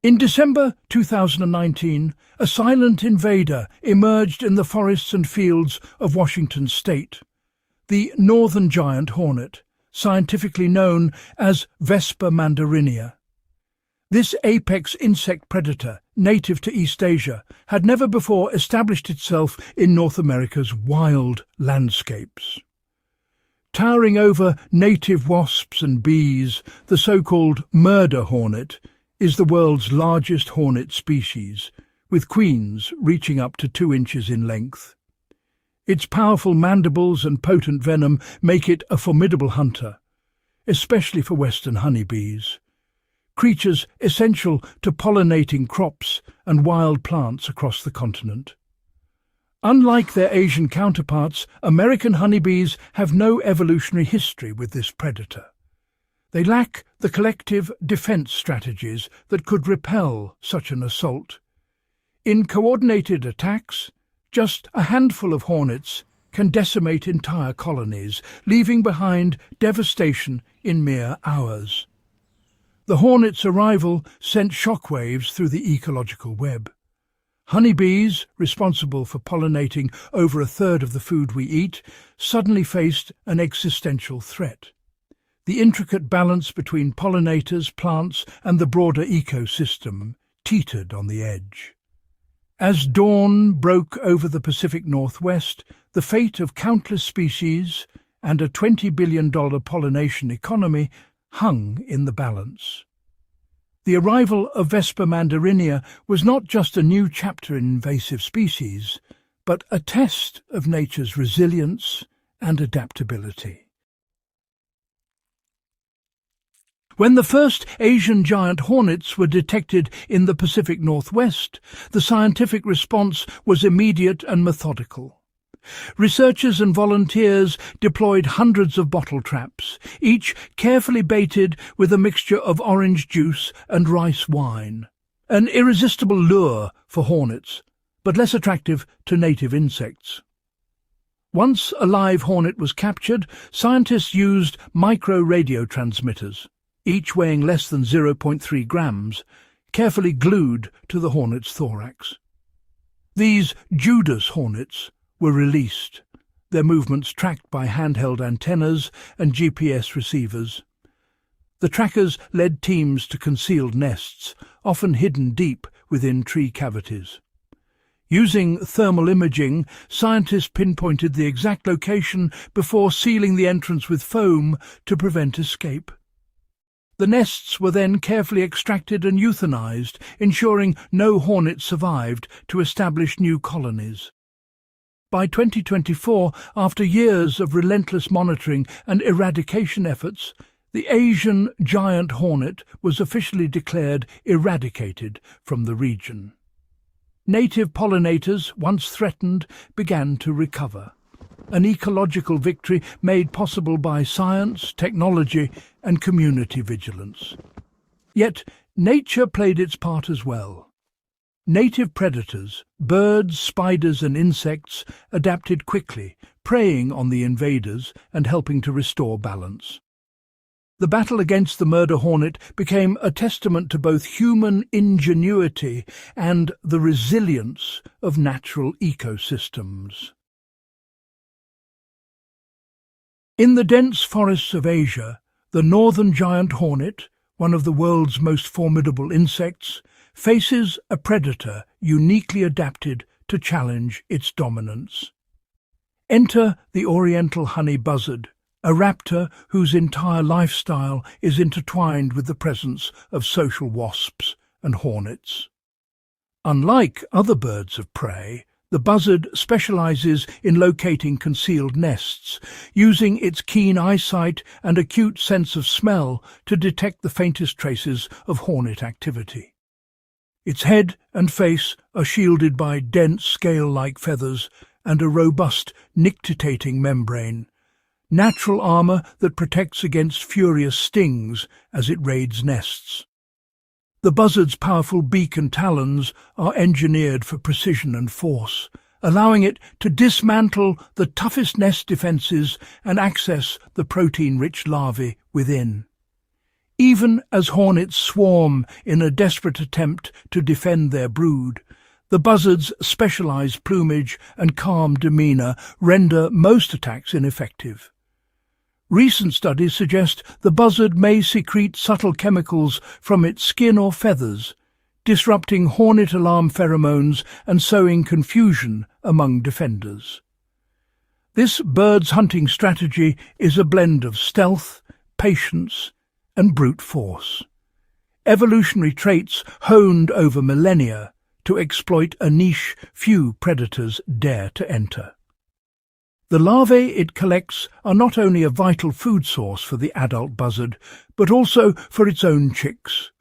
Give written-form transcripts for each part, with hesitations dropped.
In December 2019, a silent invader emerged in the forests and fields of Washington state. The Northern Giant Hornet, scientifically known as Vespa mandarinia. This apex insect predator, native to East Asia, had never before established itself in North America's wild landscapes. Towering over native wasps and bees, the so-called murder hornet is the world's largest hornet species, with queens reaching up to 2 inches in length. Its powerful mandibles and potent venom make it a formidable hunter, especially for western honeybees, creatures essential to pollinating crops and wild plants across the continent. Unlike their Asian counterparts, American honeybees have no evolutionary history with this predator. They lack the collective defense strategies that could repel such an assault. In coordinated attacks, just a handful of hornets can decimate entire colonies, leaving behind devastation in mere hours. The hornet's arrival sent shockwaves through the ecological web. Honeybees, responsible for pollinating over 1/3 of the food we eat, suddenly faced an existential threat. The intricate balance between pollinators, plants, and the broader ecosystem teetered on the edge. As dawn broke over the Pacific Northwest, the fate of countless species and a $20 billion pollination economy hung in the balance. The arrival of Vespa mandarinia was not just a new chapter in invasive species, but a test of nature's resilience and adaptability. When the first Asian giant hornets were detected in the Pacific Northwest, the scientific response was immediate and methodical. Researchers and volunteers deployed hundreds of bottle traps, each carefully baited with a mixture of orange juice and rice wine. An irresistible lure for hornets, but less attractive to native insects. Once a live hornet was captured, scientists used micro-radio transmitters, each weighing less than 0.3 grams, carefully glued to the hornet's thorax. These Judas hornets were released, their movements tracked by handheld antennas and GPS receivers. The trackers led teams to concealed nests, often hidden deep within tree cavities. Using thermal imaging, scientists pinpointed the exact location before sealing the entrance with foam to prevent escape. The nests were then carefully extracted and euthanized, ensuring no hornet survived to establish new colonies. By 2024, after years of relentless monitoring and eradication efforts, the Asian giant hornet was officially declared eradicated from the region. Native pollinators, once threatened, began to recover. An ecological victory made possible by science, technology, and community vigilance. Yet nature played its part as well. Native predators, birds, spiders, and insects adapted quickly, preying on the invaders and helping to restore balance. The battle against the murder hornet became a testament to both human ingenuity and the resilience of natural ecosystems. In the dense forests of Asia, the Northern Giant Hornet, one of the world's most formidable insects, faces a predator uniquely adapted to challenge its dominance. Enter the Oriental honey buzzard, a raptor whose entire lifestyle is intertwined with the presence of social wasps and hornets. Unlike other birds of prey, the buzzard specializes in locating concealed nests, using its keen eyesight and acute sense of smell to detect the faintest traces of hornet activity. Its head and face are shielded by dense scale-like feathers and a robust nictitating membrane, natural armor that protects against furious stings as it raids nests. The buzzard's powerful beak and talons are engineered for precision and force, allowing it to dismantle the toughest nest defenses and access the protein-rich larvae within. Even as hornets swarm in a desperate attempt to defend their brood, the buzzard's specialized plumage and calm demeanor render most attacks ineffective. Recent studies suggest the buzzard may secrete subtle chemicals from its skin or feathers, disrupting hornet alarm pheromones and sowing confusion among defenders. This bird's hunting strategy is a blend of stealth, patience, and brute force. Evolutionary traits honed over millennia to exploit a niche few predators dare to enter. The larvae it collects are not only a vital food source for the adult buzzard, but also for its own chicks,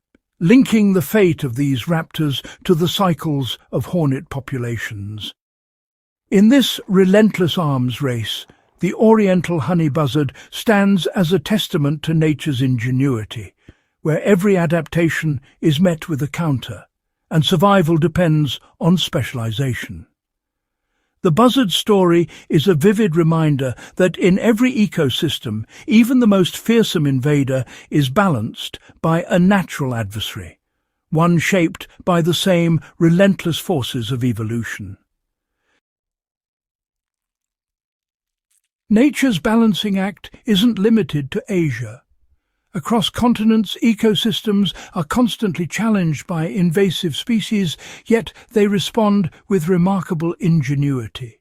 linking the fate of these raptors to the cycles of hornet populations. In this relentless arms race, the Oriental honey buzzard stands as a testament to nature's ingenuity, where every adaptation is met with a counter, and survival depends on specialization. The buzzard story is a vivid reminder that in every ecosystem, even the most fearsome invader is balanced by a natural adversary, one shaped by the same relentless forces of evolution. Nature's balancing act isn't limited to Asia. Across continents, ecosystems are constantly challenged by invasive species, yet they respond with remarkable ingenuity.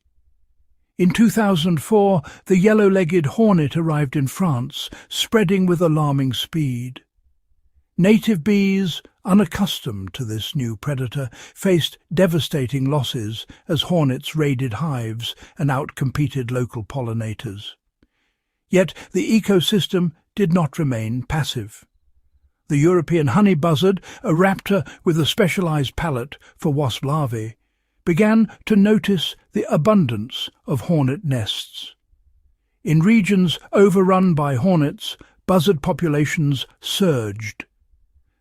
In 2004, the yellow-legged hornet arrived in France, spreading with alarming speed. Native bees, unaccustomed to this new predator, faced devastating losses as hornets raided hives and outcompeted local pollinators. Yet the ecosystem did not remain passive. The European honey buzzard, a raptor with a specialized palate for wasp larvae, began to notice the abundance of hornet nests. In regions overrun by hornets, buzzard populations surged.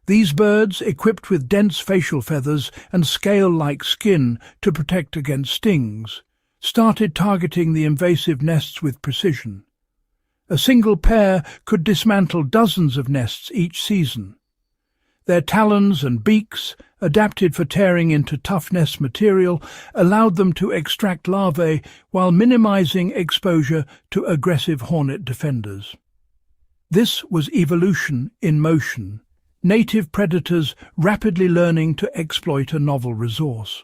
These birds, equipped with dense facial feathers and scale-like skin to protect against stings, started targeting the invasive nests with precision. A single pair could dismantle dozens of nests each season. Their talons and beaks, adapted for tearing into tough nest material, allowed them to extract larvae while minimizing exposure to aggressive hornet defenders. This was evolution in motion, native predators rapidly learning to exploit a novel resource.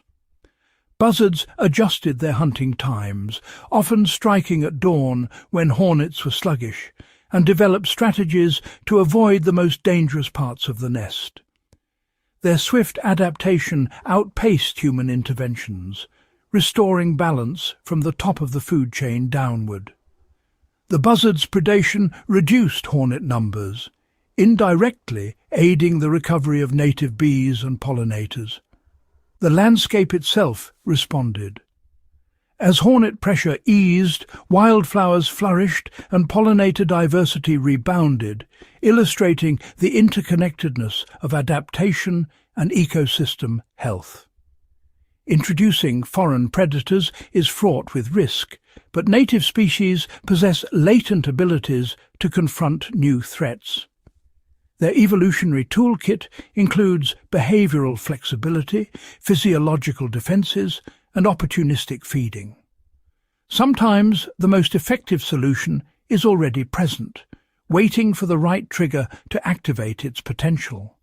Buzzards adjusted their hunting times, often striking at dawn when hornets were sluggish, and developed strategies to avoid the most dangerous parts of the nest. Their swift adaptation outpaced human interventions, restoring balance from the top of the food chain downward. The buzzard's predation reduced hornet numbers, indirectly aiding the recovery of native bees and pollinators. The landscape itself responded. As hornet pressure eased, wildflowers flourished and pollinator diversity rebounded, illustrating the interconnectedness of adaptation and ecosystem health. Introducing foreign predators is fraught with risk, but native species possess latent abilities to confront new threats. Their evolutionary toolkit includes behavioral flexibility, physiological defenses, and opportunistic feeding. Sometimes the most effective solution is already present, waiting for the right trigger to activate its potential.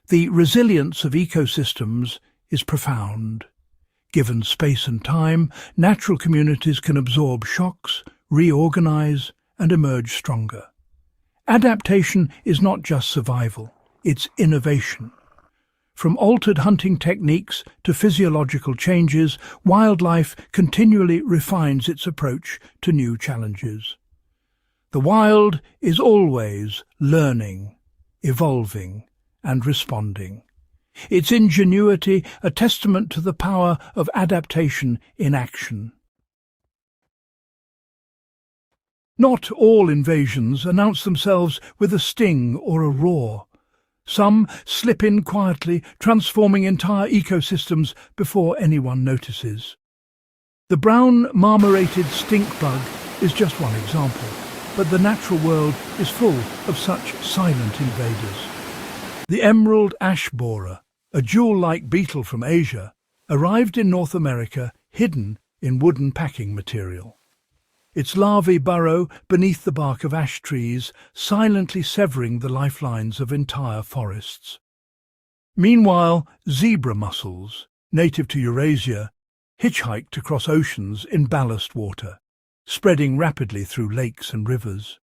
The resilience of ecosystems is profound. Given space and time, natural communities can absorb shocks, reorganize, and emerge stronger. Adaptation is not just survival, it's innovation. From altered hunting techniques to physiological changes, wildlife continually refines its approach to new challenges. The wild is always learning, evolving, and responding. Its ingenuity a testament to the power of adaptation in action. Not all invasions announce themselves with a sting or a roar. Some slip in quietly, transforming entire ecosystems before anyone notices. The brown marmorated stink bug is just one example. but the natural world is full of such silent invaders. The emerald ash borer, a jewel-like beetle from Asia, arrived in North America hidden in wooden packing material. Its larvae burrow beneath the bark of ash trees, silently severing the lifelines of entire forests. Meanwhile, zebra mussels, native to Eurasia, hitchhiked across oceans in ballast water, spreading rapidly through lakes and rivers.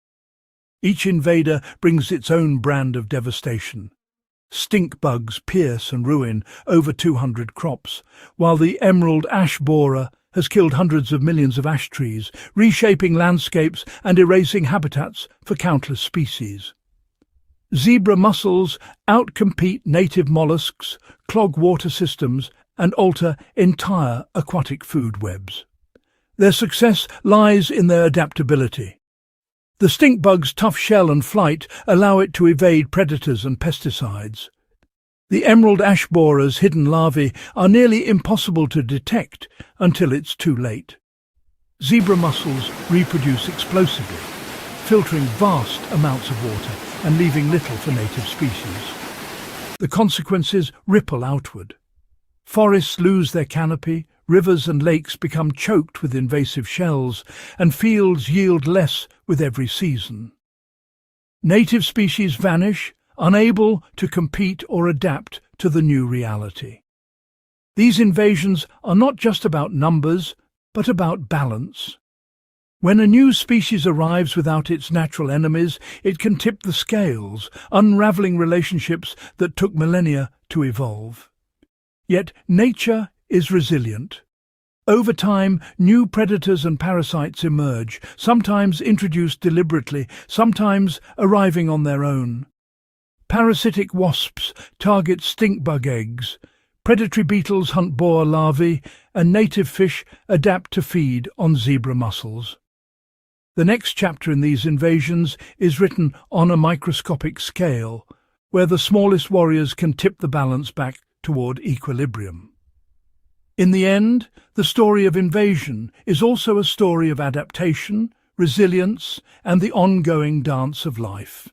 Each invader brings its own brand of devastation. Stink bugs pierce and ruin over 200 crops, while the emerald ash borer has killed hundreds of millions of ash trees, reshaping landscapes and erasing habitats for countless species. Zebra mussels outcompete native mollusks, clog water systems, and alter entire aquatic food webs. Their success lies in their adaptability. The stink bug's tough shell and flight allow it to evade predators and pesticides. The emerald ash borer's hidden larvae are nearly impossible to detect until it's too late. Zebra mussels reproduce explosively, filtering vast amounts of water and leaving little for native species. The consequences ripple outward. Forests lose their canopy, rivers and lakes become choked with invasive shells, and fields yield less with every season. Native species vanish, unable to compete or adapt to the new reality. These invasions are not just about numbers, but about balance. When a new species arrives without its natural enemies, it can tip the scales, unraveling relationships that took millennia to evolve. Yet nature is resilient. Over time, new predators and parasites emerge, sometimes introduced deliberately, sometimes arriving on their own. Parasitic wasps target stink bug eggs, predatory beetles hunt borer larvae, and native fish adapt to feed on zebra mussels. The next chapter in these invasions is written on a microscopic scale, where the smallest warriors can tip the balance back toward equilibrium. In the end, the story of invasion is also a story of adaptation, resilience, and the ongoing dance of life.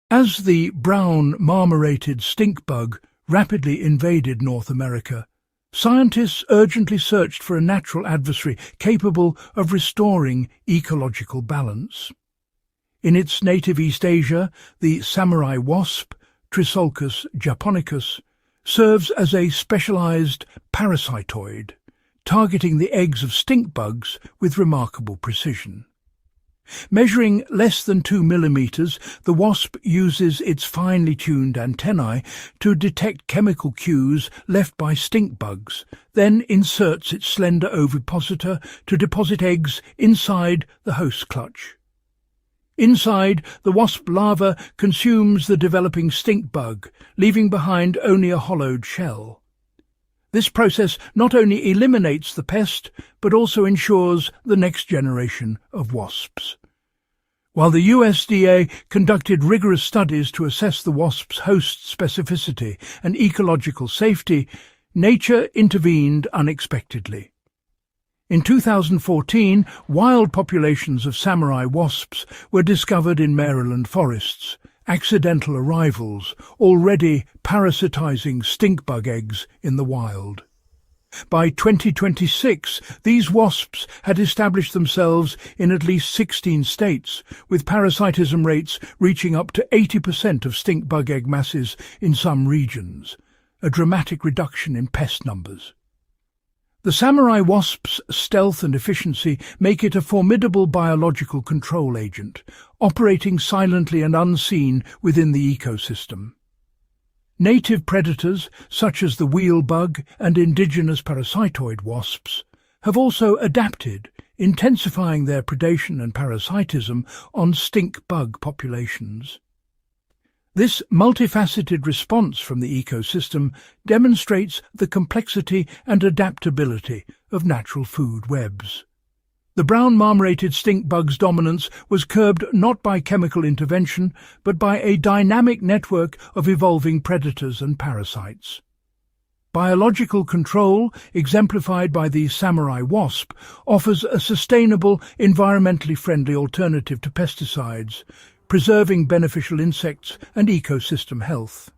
As the brown marmorated stink bug rapidly invaded North America, scientists urgently searched for a natural adversary capable of restoring ecological balance. In its native East Asia, the Samurai Wasp, Trisulcus japonicus, serves as a specialized parasitoid, targeting the eggs of stink bugs with remarkable precision. Measuring less than 2 millimeters, the wasp uses its finely tuned antennae to detect chemical cues left by stink bugs, then inserts its slender ovipositor to deposit eggs inside the host clutch. Inside, the wasp larva consumes the developing stink bug, leaving behind only a hollowed shell. This process not only eliminates the pest, but also ensures the next generation of wasps. While the USDA conducted rigorous studies to assess the wasp's host specificity and ecological safety, nature intervened unexpectedly. In 2014, wild populations of samurai wasps were discovered in Maryland forests, accidental arrivals already parasitizing stink bug eggs in the wild. By 2026, these wasps had established themselves in at least 16 states, with parasitism rates reaching up to 80% of stink bug egg masses in some regions, a dramatic reduction in pest numbers. The samurai wasp's stealth and efficiency make it a formidable biological control agent, operating silently and unseen within the ecosystem. Native predators, such as the wheel bug and indigenous parasitoid wasps, have also adapted, intensifying their predation and parasitism on stink bug populations. This multifaceted response from the ecosystem demonstrates the complexity and adaptability of natural food webs. The brown marmorated stink bug's dominance was curbed not by chemical intervention, but by a dynamic network of evolving predators and parasites. Biological control, exemplified by the Samurai Wasp, offers a sustainable, environmentally friendly alternative to pesticides, preserving beneficial insects and ecosystem health.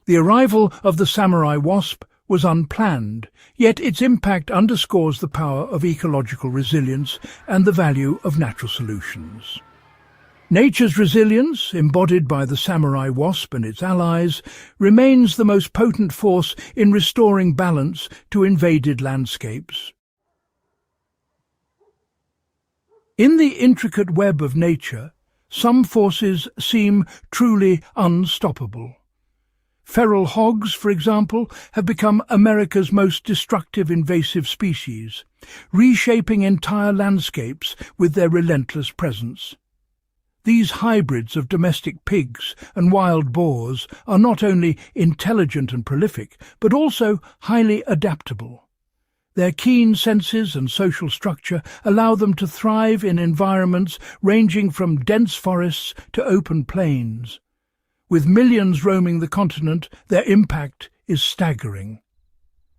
The arrival of the Samurai Wasp was unplanned, yet its impact underscores the power of ecological resilience and the value of natural solutions. Nature's resilience, embodied by the Samurai Wasp and its allies, remains the most potent force in restoring balance to invaded landscapes. In the intricate web of nature, some forces seem truly unstoppable. Feral hogs, for example, have become America's most destructive invasive species, reshaping entire landscapes with their relentless presence. These hybrids of domestic pigs and wild boars are not only intelligent and prolific, but also highly adaptable. Their keen senses and social structure allow them to thrive in environments ranging from dense forests to open plains. With millions roaming the continent, their impact is staggering.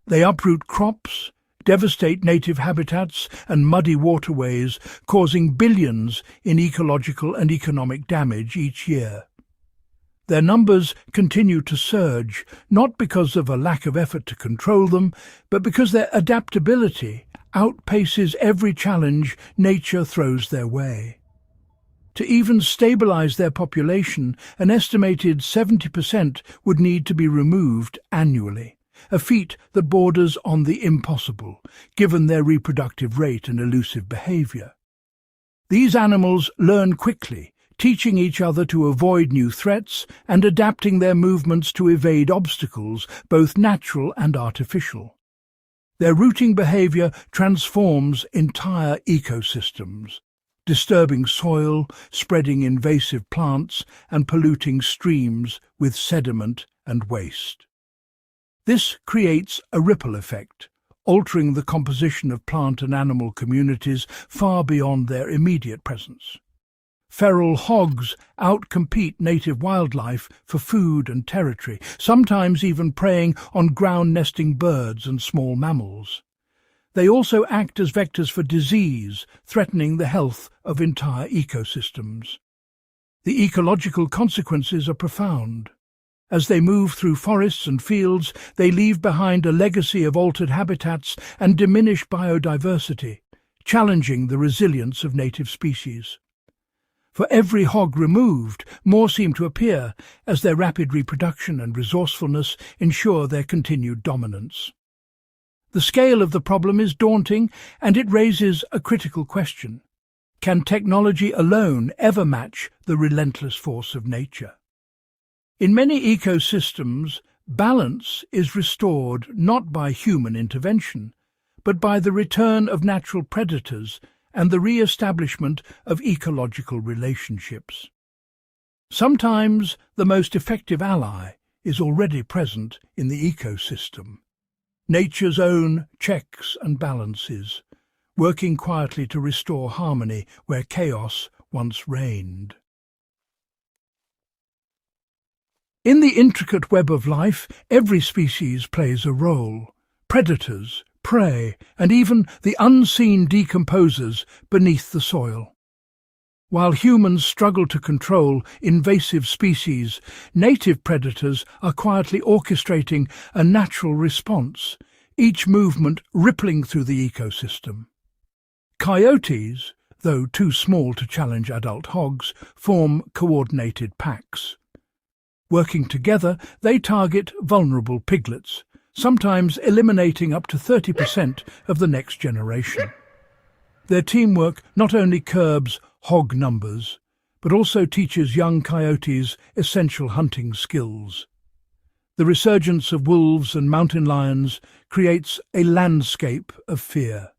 They uproot crops, devastate native habitats and muddy waterways, causing billions in ecological and economic damage each year. Their numbers continue to surge, not because of a lack of effort to control them, but because their adaptability outpaces every challenge nature throws their way. To even stabilize their population, an estimated 70% would need to be removed annually, a feat that borders on the impossible, given their reproductive rate and elusive behavior. These animals learn quickly, teaching each other to avoid new threats and adapting their movements to evade obstacles, both natural and artificial. Their rooting behavior transforms entire ecosystems, disturbing soil, spreading invasive plants, and polluting streams with sediment and waste. This creates a ripple effect, altering the composition of plant and animal communities far beyond their immediate presence. Feral hogs outcompete native wildlife for food and territory, sometimes even preying on ground-nesting birds and small mammals. They also act as vectors for disease, threatening the health of entire ecosystems. The ecological consequences are profound. As they move through forests and fields, they leave behind a legacy of altered habitats and diminished biodiversity, challenging the resilience of native species. For every hog removed, more seem to appear, as their rapid reproduction and resourcefulness ensure their continued dominance. The scale of the problem is daunting, and it raises a critical question. Can technology alone ever match the relentless force of nature? In many ecosystems, balance is restored not by human intervention, but by the return of natural predators and the re-establishment of ecological relationships. Sometimes the most effective ally is already present in the ecosystem, nature's own checks and balances, working quietly to restore harmony where chaos once reigned. In the intricate web of life, every species plays a role. Predators, prey, and even the unseen decomposers beneath the soil. While humans struggle to control invasive species, native predators are quietly orchestrating a natural response, each movement rippling through the ecosystem. Coyotes, though too small to challenge adult hogs, form coordinated packs. Working together, they target vulnerable piglets, sometimes eliminating up to 30% of the next generation. Their teamwork not only curbs hog numbers, but also teaches young coyotes essential hunting skills. The resurgence of wolves and mountain lions creates a landscape of fear.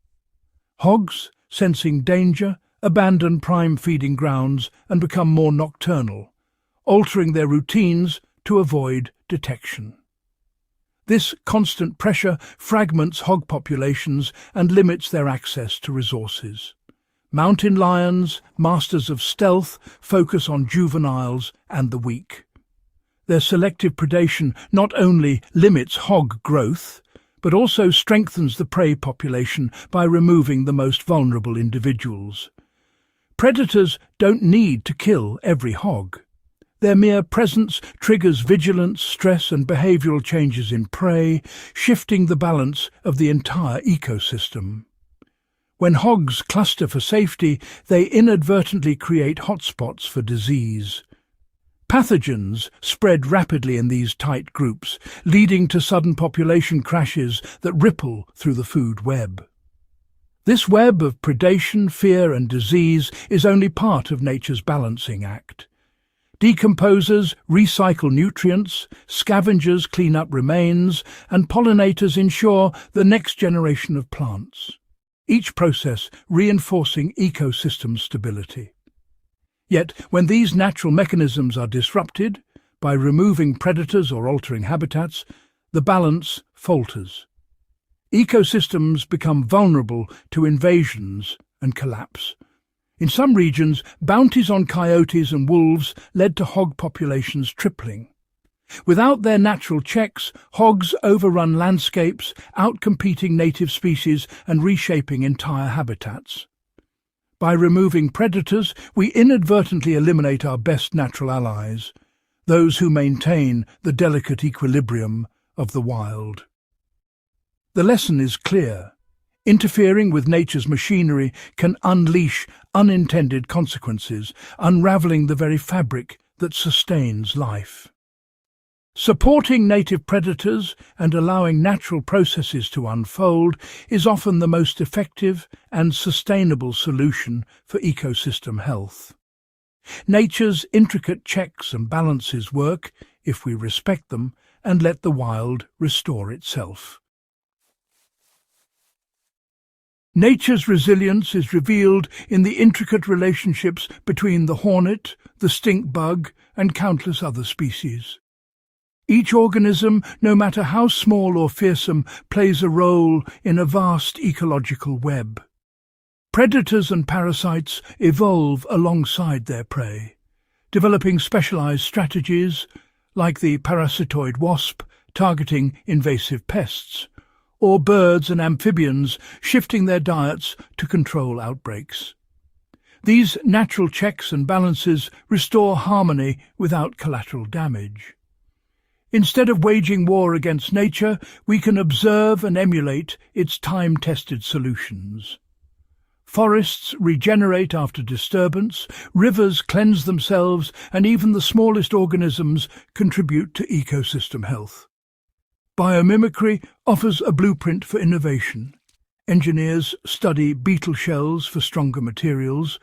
Hogs, sensing danger, abandon prime feeding grounds and become more nocturnal, altering their routines to avoid detection. This constant pressure fragments hog populations and limits their access to resources. Mountain lions, masters of stealth, focus on juveniles and the weak. Their selective predation not only limits hog growth, but also strengthens the prey population by removing the most vulnerable individuals. Predators don't need to kill every hog. Their mere presence triggers vigilance, stress and behavioral changes in prey, shifting the balance of the entire ecosystem. When hogs cluster for safety, they inadvertently create hotspots for disease. Pathogens spread rapidly in these tight groups, leading to sudden population crashes that ripple through the food web. This web of predation, fear and disease is only part of nature's balancing act. Decomposers recycle nutrients, scavengers clean up remains, and pollinators ensure the next generation of plants, each process reinforcing ecosystem stability. Yet, when these natural mechanisms are disrupted, by removing predators or altering habitats, the balance falters. Ecosystems become vulnerable to invasions and collapse. In some regions, bounties on coyotes and wolves led to hog populations tripling. Without their natural checks, hogs overrun landscapes, outcompeting native species and reshaping entire habitats. By removing predators, we inadvertently eliminate our best natural allies, those who maintain the delicate equilibrium of the wild. The lesson is clear. Interfering with nature's machinery can unleash unintended consequences, unraveling the very fabric that sustains life. Supporting native predators and allowing natural processes to unfold is often the most effective and sustainable solution for ecosystem health. Nature's intricate checks and balances work if we respect them and let the wild restore itself. Nature's resilience is revealed in the intricate relationships between the hornet, the stink bug, and countless other species. Each organism, no matter how small or fearsome, plays a role in a vast ecological web. Predators and parasites evolve alongside their prey, developing specialized strategies like the parasitoid wasp targeting invasive pests, or birds and amphibians shifting their diets to control outbreaks. These natural checks and balances restore harmony without collateral damage. Instead of waging war against nature, we can observe and emulate its time-tested solutions. Forests regenerate after disturbance, rivers cleanse themselves, and even the smallest organisms contribute to ecosystem health. Biomimicry offers a blueprint for innovation. Engineers study beetle shells for stronger materials,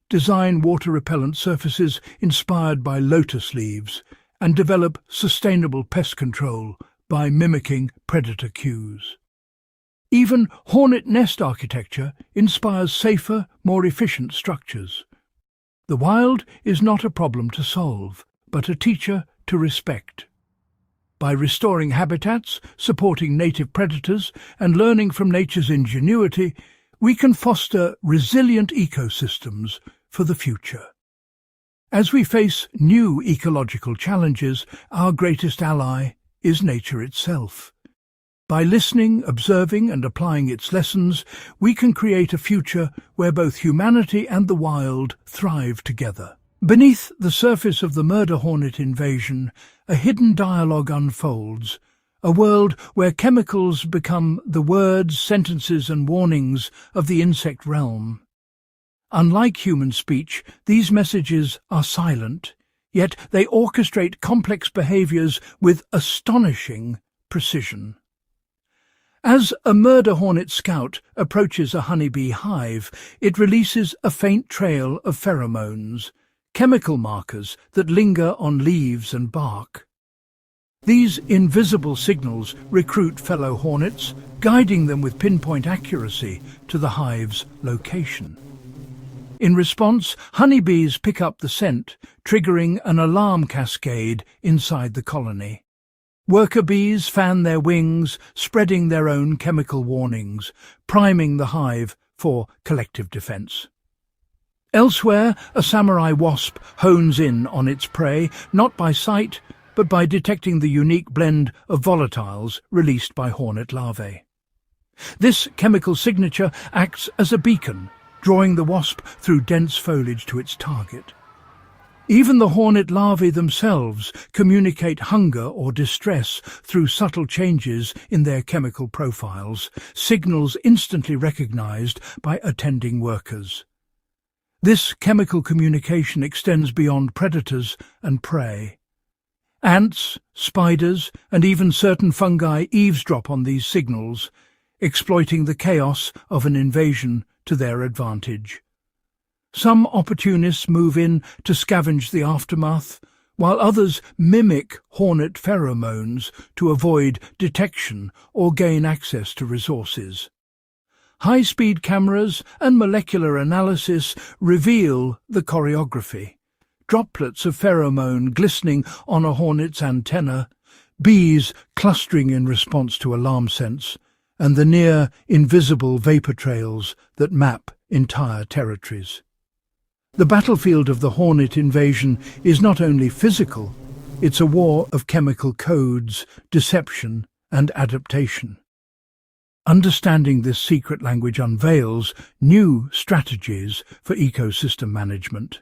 design water-repellent surfaces inspired by lotus leaves, and develop sustainable pest control by mimicking predator cues. Even hornet nest architecture inspires safer, more efficient structures. The wild is not a problem to solve, but a teacher to respect. By restoring habitats, supporting native predators, and learning from nature's ingenuity, we can foster resilient ecosystems for the future. As we face new ecological challenges, our greatest ally is nature itself. By listening, observing, and applying its lessons, we can create a future where both humanity and the wild thrive together. Beneath the surface of the murder hornet invasion, a hidden dialogue unfolds, a world where chemicals become the words, sentences, and warnings of the insect realm. Unlike human speech, these messages are silent, yet they orchestrate complex behaviors with astonishing precision. As a murder hornet scout approaches a honeybee hive, it releases a faint trail of pheromones, chemical markers that linger on leaves and bark. These invisible signals recruit fellow hornets, guiding them with pinpoint accuracy to the hive's location. In response, honeybees pick up the scent, triggering an alarm cascade inside the colony. Worker bees fan their wings, spreading their own chemical warnings, priming the hive for collective defense. Elsewhere, a samurai wasp hones in on its prey, not by sight, but by detecting the unique blend of volatiles released by hornet larvae. This chemical signature acts as a beacon, drawing the wasp through dense foliage to its target. Even the hornet larvae themselves communicate hunger or distress through subtle changes in their chemical profiles, signals instantly recognized by attending workers. This chemical communication extends beyond predators and prey. Ants, spiders, and even certain fungi eavesdrop on these signals, exploiting the chaos of an invasion to their advantage. Some opportunists move in to scavenge the aftermath, while others mimic hornet pheromones to avoid detection or gain access to resources. High-speed cameras and molecular analysis reveal the choreography. Droplets of pheromone glistening on a hornet's antenna, bees clustering in response to alarm scents, and the near-invisible vapor trails that map entire territories. The battlefield of the hornet invasion is not only physical, it's a war of chemical codes, deception, and adaptation. Understanding this secret language unveils new strategies for ecosystem management.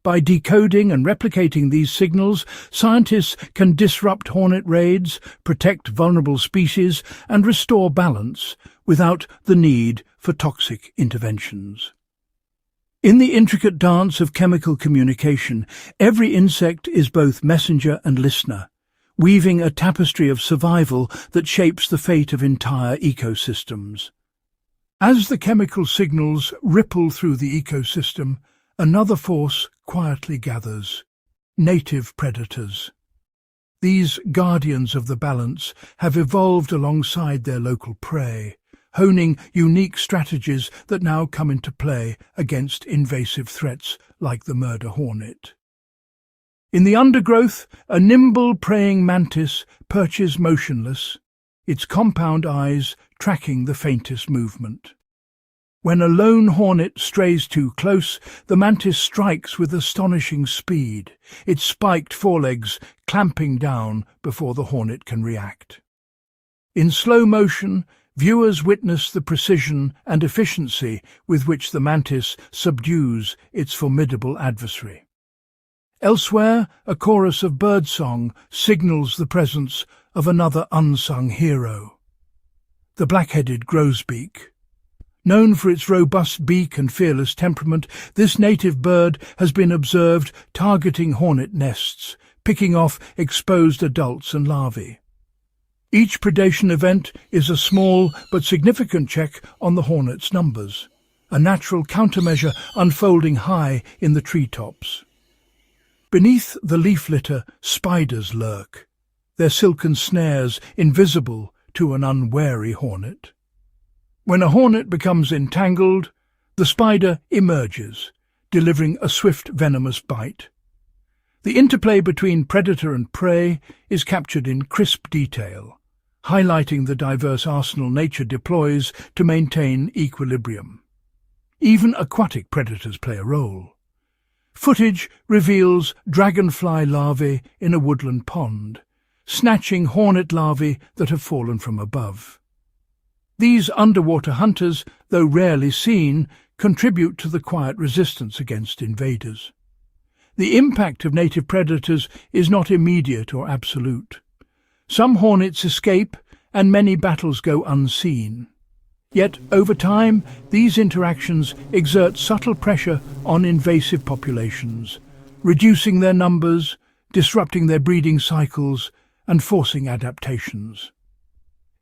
By decoding and replicating these signals, scientists can disrupt hornet raids, protect vulnerable species, and restore balance without the need for toxic interventions. In the intricate dance of chemical communication, every insect is both messenger and listener, weaving a tapestry of survival that shapes the fate of entire ecosystems. As the chemical signals ripple through the ecosystem, another force quietly gathers: native predators. These guardians of the balance have evolved alongside their local prey, honing unique strategies that now come into play against invasive threats like the murder hornet. In the undergrowth, a nimble praying mantis perches motionless, its compound eyes tracking the faintest movement. When a lone hornet strays too close, the mantis strikes with astonishing speed, its spiked forelegs clamping down before the hornet can react. In slow motion, viewers witness the precision and efficiency with which the mantis subdues its formidable adversary. Elsewhere, a chorus of birdsong signals the presence of another unsung hero: the black-headed grosbeak. Known for its robust beak and fearless temperament, this native bird has been observed targeting hornet nests, picking off exposed adults and larvae. Each predation event is a small but significant check on the hornet's numbers, a natural countermeasure unfolding high in the treetops. Beneath the leaf litter, spiders lurk, their silken snares invisible to an unwary hornet. When a hornet becomes entangled, the spider emerges, delivering a swift venomous bite. The interplay between predator and prey is captured in crisp detail, highlighting the diverse arsenal nature deploys to maintain equilibrium. Even aquatic predators play a role. Footage reveals dragonfly larvae in a woodland pond, snatching hornet larvae that have fallen from above. These underwater hunters, though rarely seen, contribute to the quiet resistance against invaders. The impact of native predators is not immediate or absolute. Some hornets escape, and many battles go unseen. Yet, over time, these interactions exert subtle pressure on invasive populations, reducing their numbers, disrupting their breeding cycles, and forcing adaptations.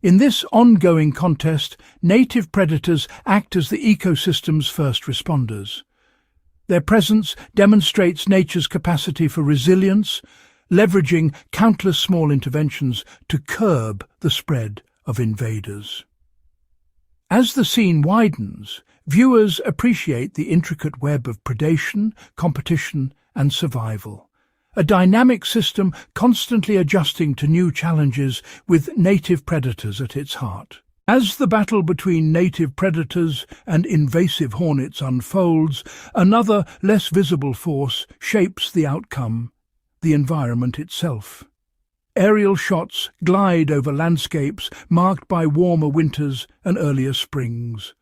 In this ongoing contest, native predators act as the ecosystem's first responders. Their presence demonstrates nature's capacity for resilience, leveraging countless small interventions to curb the spread of invaders. As the scene widens, viewers appreciate the intricate web of predation, competition, and survival. A dynamic system constantly adjusting to new challenges with native predators at its heart. As the battle between native predators and invasive hornets unfolds, another, less visible force shapes the outcome: the environment itself. Aerial shots glide over landscapes marked by warmer winters and earlier springs.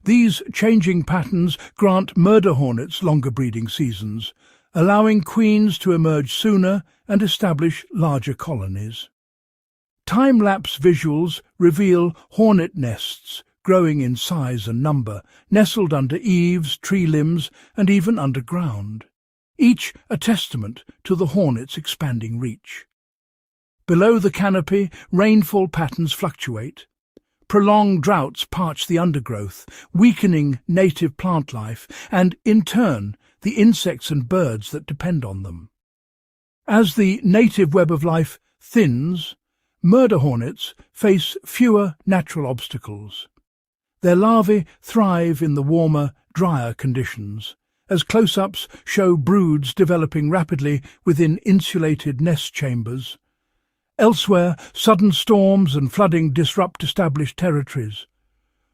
These changing patterns grant murder hornets longer breeding seasons, allowing queens to emerge sooner and establish larger colonies. Time-lapse visuals reveal hornet nests growing in size and number, nestled under eaves, tree limbs, and even underground, each a testament to the hornet's expanding reach. Below the canopy, rainfall patterns fluctuate. Prolonged droughts parch the undergrowth, weakening native plant life and, in turn, the insects and birds that depend on them. As the native web of life thins, murder hornets face fewer natural obstacles. Their larvae thrive in the warmer, drier conditions, as close-ups show broods developing rapidly within insulated nest chambers. Elsewhere, sudden storms and flooding disrupt established territories.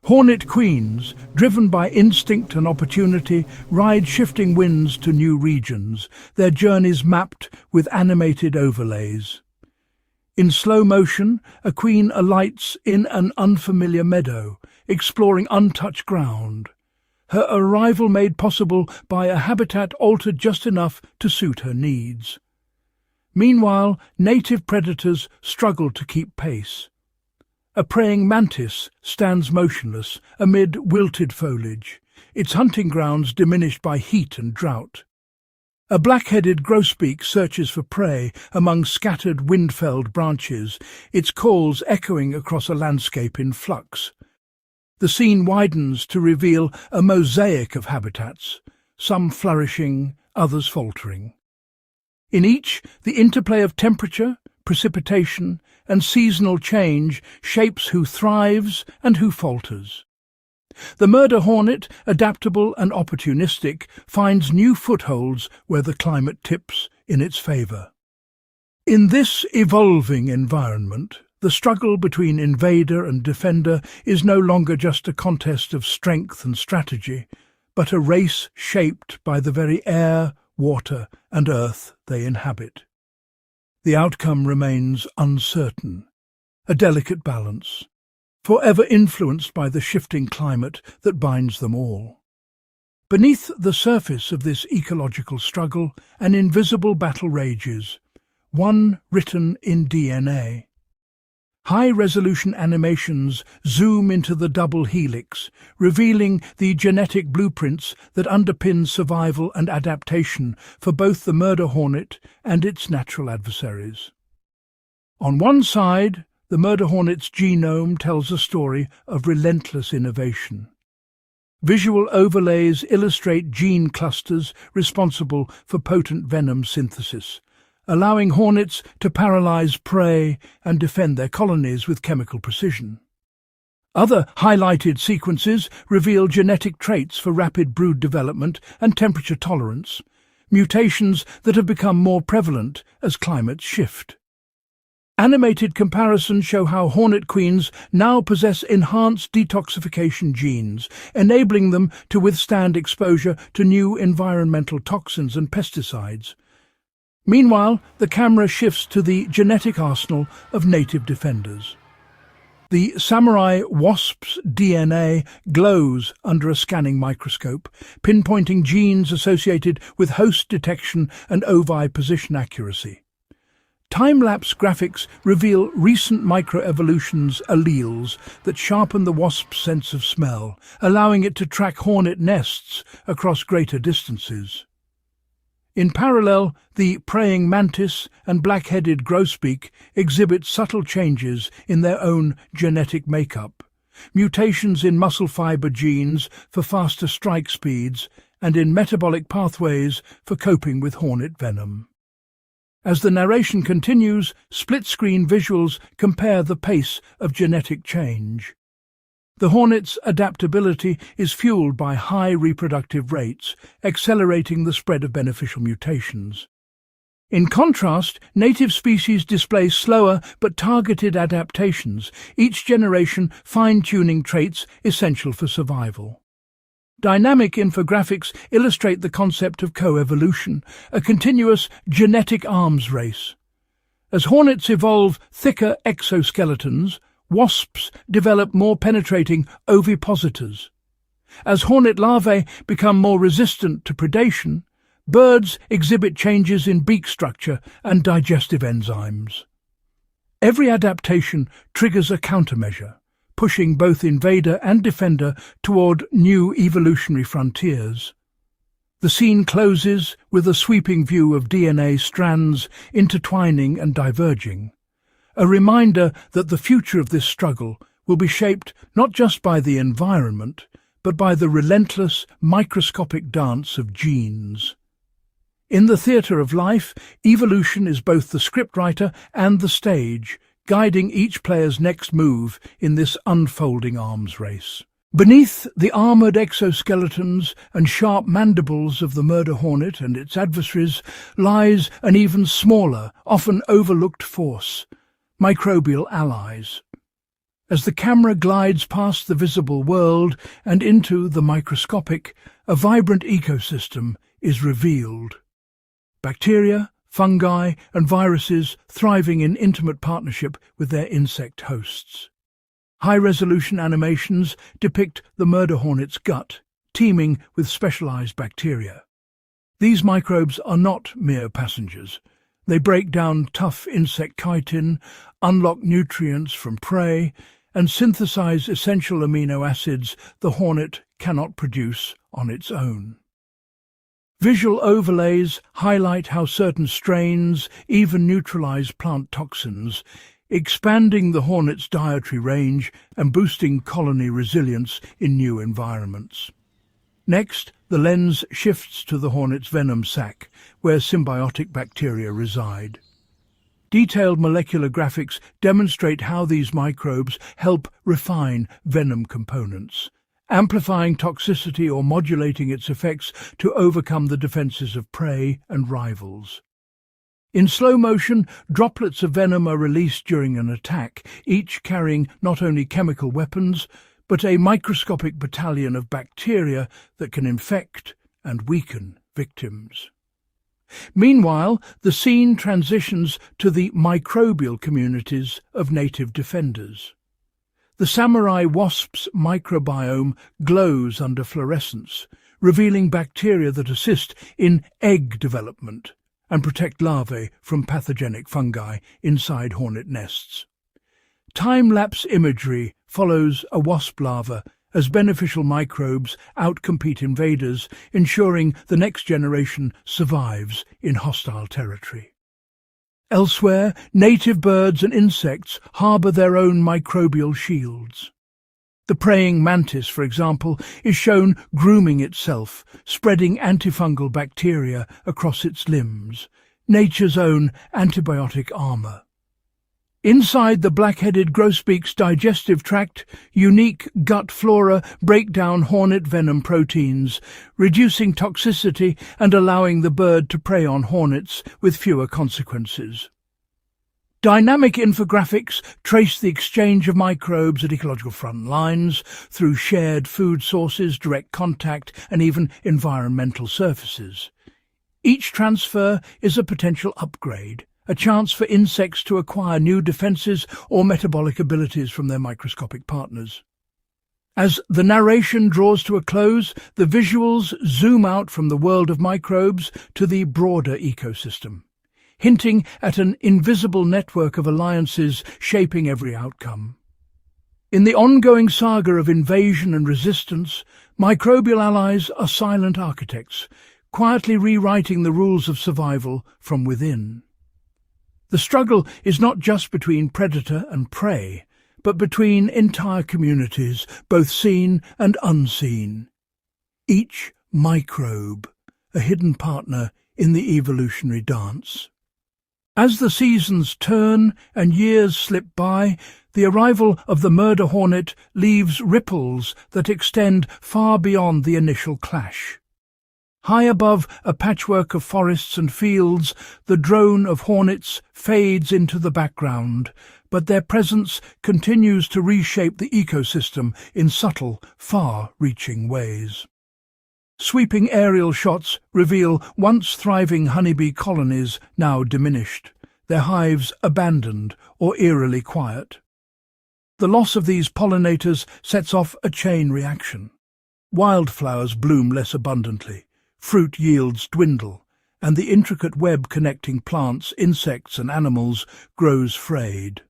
Hornet queens, driven by instinct and opportunity, ride shifting winds to new regions, their journeys mapped with animated overlays. In slow motion, a queen alights in an unfamiliar meadow, exploring untouched ground, her arrival made possible by a habitat altered just enough to suit her needs. Meanwhile, native predators struggle to keep pace. A praying mantis stands motionless amid wilted foliage, its hunting grounds diminished by heat and drought. A black-headed grosbeak searches for prey among scattered wind-felled branches, its calls echoing across a landscape in flux. The scene widens to reveal a mosaic of habitats, some flourishing, others faltering. In each, the interplay of temperature, precipitation, and seasonal change shapes who thrives and who falters. The murder hornet, adaptable and opportunistic, finds new footholds where the climate tips in its favour. In this evolving environment, the struggle between invader and defender is no longer just a contest of strength and strategy, but a race shaped by the very air, water, and earth they inhabit. The outcome remains uncertain, a delicate balance, forever influenced by the shifting climate that binds them all. Beneath the surface of this ecological struggle, an invisible battle rages, one written in DNA. High-resolution animations zoom into the double helix, revealing the genetic blueprints that underpin survival and adaptation for both the murder hornet and its natural adversaries. On one side, the murder hornet's genome tells a story of relentless innovation. Visual overlays illustrate gene clusters responsible for potent venom synthesis, allowing hornets to paralyze prey and defend their colonies with chemical precision. Other highlighted sequences reveal genetic traits for rapid brood development and temperature tolerance, mutations that have become more prevalent as climates shift. Animated comparisons show how hornet queens now possess enhanced detoxification genes, enabling them to withstand exposure to new environmental toxins and pesticides. Meanwhile, the camera shifts to the genetic arsenal of native defenders. The Samurai Wasp's DNA glows under a scanning microscope, pinpointing genes associated with host detection and oviposition accuracy. Time-lapse graphics reveal recent microevolutions alleles that sharpen the wasp's sense of smell, allowing it to track hornet nests across greater distances. In parallel, the praying mantis and black-headed grosbeak exhibit subtle changes in their own genetic makeup, mutations in muscle fiber genes for faster strike speeds and in metabolic pathways for coping with hornet venom. As the narration continues, split-screen visuals compare the pace of genetic change. The hornet's adaptability is fueled by high reproductive rates, accelerating the spread of beneficial mutations. In contrast, native species display slower but targeted adaptations, each generation fine-tuning traits essential for survival. Dynamic infographics illustrate the concept of coevolution, a continuous genetic arms race. As hornets evolve thicker exoskeletons, wasps develop more penetrating ovipositors. As hornet larvae become more resistant to predation, birds exhibit changes in beak structure and digestive enzymes. Every adaptation triggers a countermeasure, pushing both invader and defender toward new evolutionary frontiers. The scene closes with a sweeping view of DNA strands intertwining and diverging, a reminder that the future of this struggle will be shaped not just by the environment, but by the relentless, microscopic dance of genes. In the theatre of life, evolution is both the scriptwriter and the stage, guiding each player's next move in this unfolding arms race. Beneath the armoured exoskeletons and sharp mandibles of the murder hornet and its adversaries lies an even smaller, often overlooked force: microbial allies. As the camera glides past the visible world and into the microscopic, a vibrant ecosystem is revealed. Bacteria, fungi and viruses thriving in intimate partnership with their insect hosts. High-resolution animations depict the murder hornet's gut, teeming with specialized bacteria. These microbes are not mere passengers. They break down tough insect chitin, unlock nutrients from prey, and synthesize essential amino acids the hornet cannot produce on its own. Visual overlays highlight how certain strains even neutralize plant toxins, expanding the hornet's dietary range and boosting colony resilience in new environments. Next, the lens shifts to the hornet's venom sac, where symbiotic bacteria reside. Detailed molecular graphics demonstrate how these microbes help refine venom components, amplifying toxicity or modulating its effects to overcome the defenses of prey and rivals. In slow motion, droplets of venom are released during an attack, each carrying not only chemical weapons, but a microscopic battalion of bacteria that can infect and weaken victims. Meanwhile, the scene transitions to the microbial communities of native defenders. The Samurai Wasp's microbiome glows under fluorescence, revealing bacteria that assist in egg development and protect larvae from pathogenic fungi inside hornet nests. Time-lapse imagery follows a wasp larva as beneficial microbes outcompete invaders, ensuring the next generation survives in hostile territory. Elsewhere, native birds and insects harbour their own microbial shields. The praying mantis, for example, is shown grooming itself, spreading antifungal bacteria across its limbs, nature's own antibiotic armour. Inside the black-headed grosbeak's digestive tract, unique gut flora break down hornet venom proteins, reducing toxicity and allowing the bird to prey on hornets with fewer consequences. Dynamic infographics trace the exchange of microbes at ecological front lines through shared food sources, direct contact, and even environmental surfaces. Each transfer is a potential upgrade, a chance for insects to acquire new defenses or metabolic abilities from their microscopic partners. As the narration draws to a close, the visuals zoom out from the world of microbes to the broader ecosystem, hinting at an invisible network of alliances shaping every outcome. In the ongoing saga of invasion and resistance, microbial allies are silent architects, quietly rewriting the rules of survival from within. The struggle is not just between predator and prey, but between entire communities, both seen and unseen. Each microbe, a hidden partner in the evolutionary dance. As the seasons turn and years slip by, the arrival of the murder hornet leaves ripples that extend far beyond the initial clash. High above a patchwork of forests and fields, the drone of hornets fades into the background, but their presence continues to reshape the ecosystem in subtle, far-reaching ways. Sweeping aerial shots reveal once thriving honeybee colonies now diminished, their hives abandoned or eerily quiet. The loss of these pollinators sets off a chain reaction. Wildflowers bloom less abundantly, fruit yields dwindle, and the intricate web connecting plants, insects and animals grows frayed.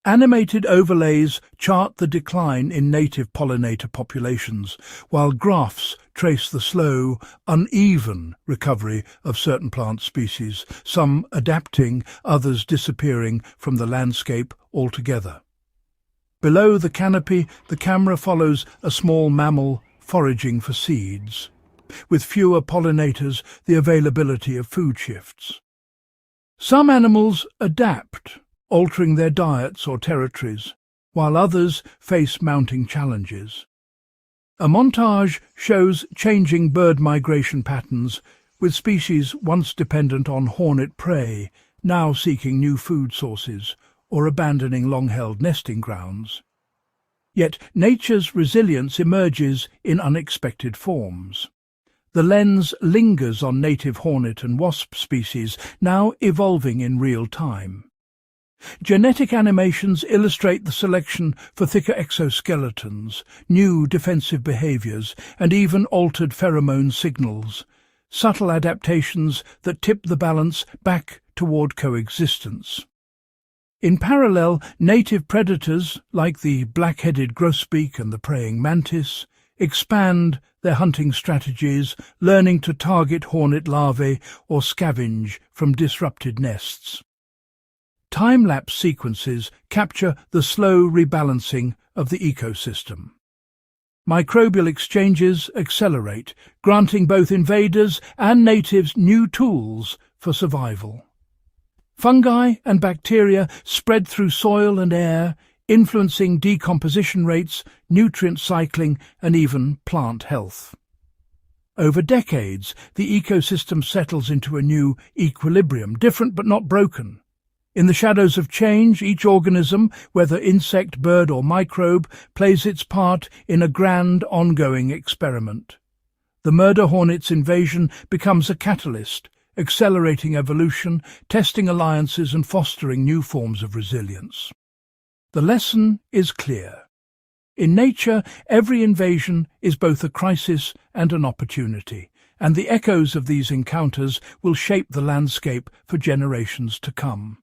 Animated overlays chart the decline in native pollinator populations, while graphs trace the slow, uneven recovery of certain plant species, some adapting, others disappearing from the landscape altogether. Below the canopy, the camera follows a small mammal foraging for seeds. With fewer pollinators, the availability of food shifts. Some animals adapt, altering their diets or territories, while others face mounting challenges. A montage shows changing bird migration patterns, with species once dependent on hornet prey now seeking new food sources or abandoning long-held nesting grounds. Yet nature's resilience emerges in unexpected forms. The lens lingers on native hornet and wasp species, now evolving in real time. Genetic animations illustrate the selection for thicker exoskeletons, new defensive behaviors, and even altered pheromone signals, subtle adaptations that tip the balance back toward coexistence. In parallel, native predators, like the black-headed grosbeak and the praying mantis, expand their hunting strategies, learning to target hornet larvae or scavenge from disrupted nests. Time-lapse sequences capture the slow rebalancing of the ecosystem. Microbial exchanges accelerate, granting both invaders and natives new tools for survival. Fungi and bacteria spread through soil and air, influencing decomposition rates, nutrient cycling, and even plant health. Over decades, the ecosystem settles into a new equilibrium, different but not broken. In the shadows of change, each organism, whether insect, bird or microbe, plays its part in a grand, ongoing experiment. The murder hornet's invasion becomes a catalyst, accelerating evolution, testing alliances and fostering new forms of resilience. The lesson is clear. In nature, every invasion is both a crisis and an opportunity, and the echoes of these encounters will shape the landscape for generations to come.